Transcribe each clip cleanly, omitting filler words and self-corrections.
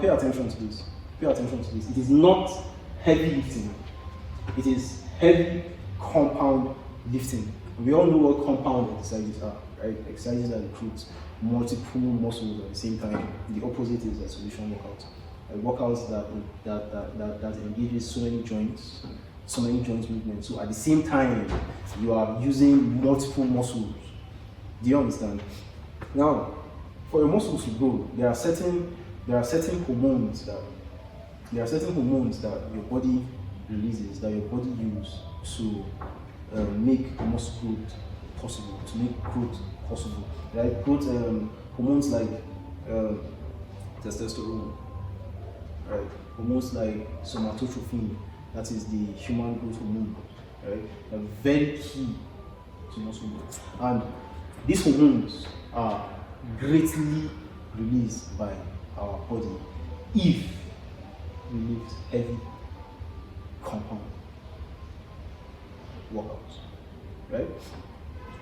pay attention to this. Pay attention to this. It is not heavy lifting. It is heavy compound lifting. We all know what compound exercises are, right? Exercises that recruit multiple muscles at the same time. The opposite is isolation workout. Workouts that engages so many joint movements. So at the same time, you are using multiple muscles. Do you understand? Now, for your muscles to grow, there are certain hormones that your body releases, that your body uses to make muscle growth possible, to make growth possible. Right? Growth hormones like testosterone, right? Hormones like somatotropin, that is the human growth hormone, right? They're very key to muscle growth. And these hormones are greatly released by our body if we lift heavy compound workouts, right?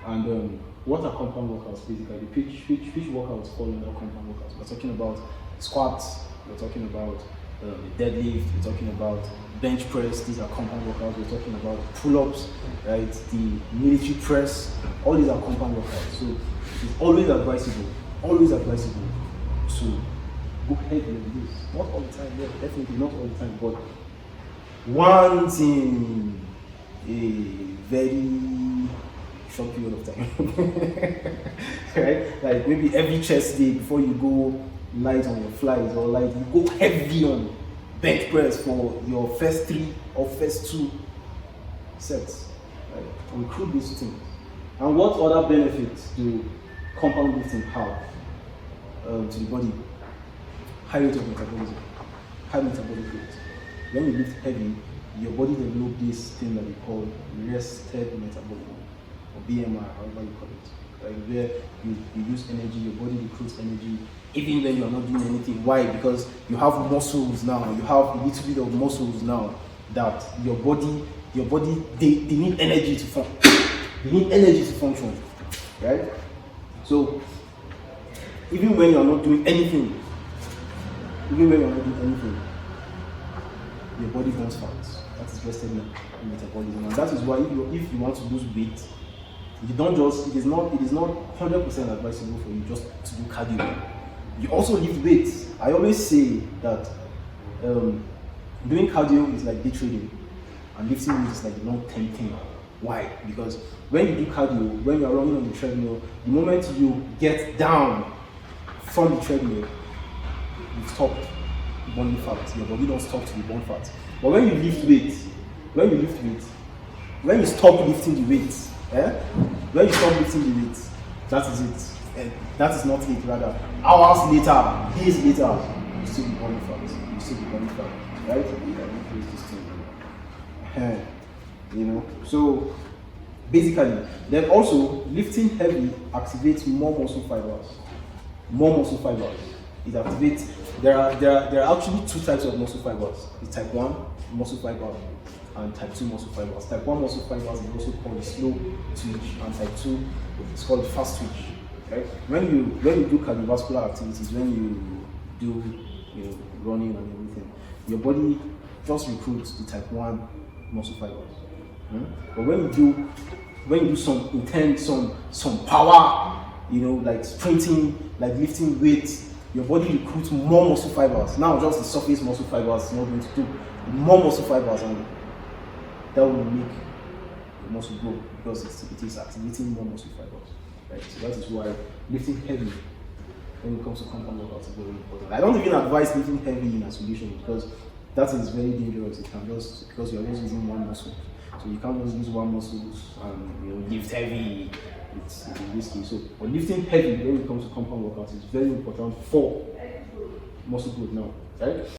And what are compound workouts basically? Which workouts fall under compound workouts? We're talking about squats, we're talking about the deadlift, we're talking about bench press. These are compound workouts. We're talking about pull-ups, right? The military press. All these are compound workouts. So it's always advisable to go heavy on this. Not all the time, yeah, definitely not all the time, but once in a very short period of time. Right? Like maybe every chest day before you go light on your flies, or like you go heavy on bench press for your first 3 or first 2 sets. Right? Recruit these things. And what other benefits do compound lifting have to the body? High rate of metabolism, high metabolic rate. When you lift heavy, your body develops this thing that we call rested metabolism, or BMI, however you call it. Like where you use energy, your body recruits energy, even when you are not doing anything. Why? Because you have muscles now, you have a little bit of muscles now that your body, they need energy to function. They need energy to function, right? So, even when you are not doing anything, your body burns fat. That is rested metabolism, and that is why if you want to lose weight, you don't just, it is not 100% advisable for you just to do cardio. You also lift weights. I always say that doing cardio is like day trading, and lifting weights is like the long-term thing. Why? Because when you do cardio, when you are running on the treadmill, the moment you get down from the treadmill, you've stopped burning fat. Your body don't stop to be burn fat. But when you lift weights, when you stop lifting the weights, when you stop lifting the weights, that is it. That is not it, rather. Hours later, days later, you still be burning fat. Right? You know. So basically, then also lifting heavy activates more muscle fibers. It activates. There are actually 2 types of muscle fibers. The type 1 muscle fiber and type 2 muscle fibers. Type 1 muscle fibers is also called the slow twitch, and type 2 is called the fast twitch. Right? When you do cardiovascular activities, when you do running and everything, your body just recruits the type 1 muscle fibers. But when you do some intense, some power, like sprinting, like lifting weights, your body recruits more muscle fibers. Now just the surface muscle fibers is not going to do more muscle fibers, and that will make the muscle grow because it is activating more muscle fibers. Right? So that is why lifting heavy when it comes to compound workouts is very important. I don't even advise lifting heavy in isolation because that is very dangerous. It can just, because you are just using one muscle. So you can't just use one muscle and lift heavy. It's risky. So, but lifting heavy when it comes to compound workouts is very important for muscle growth now, right?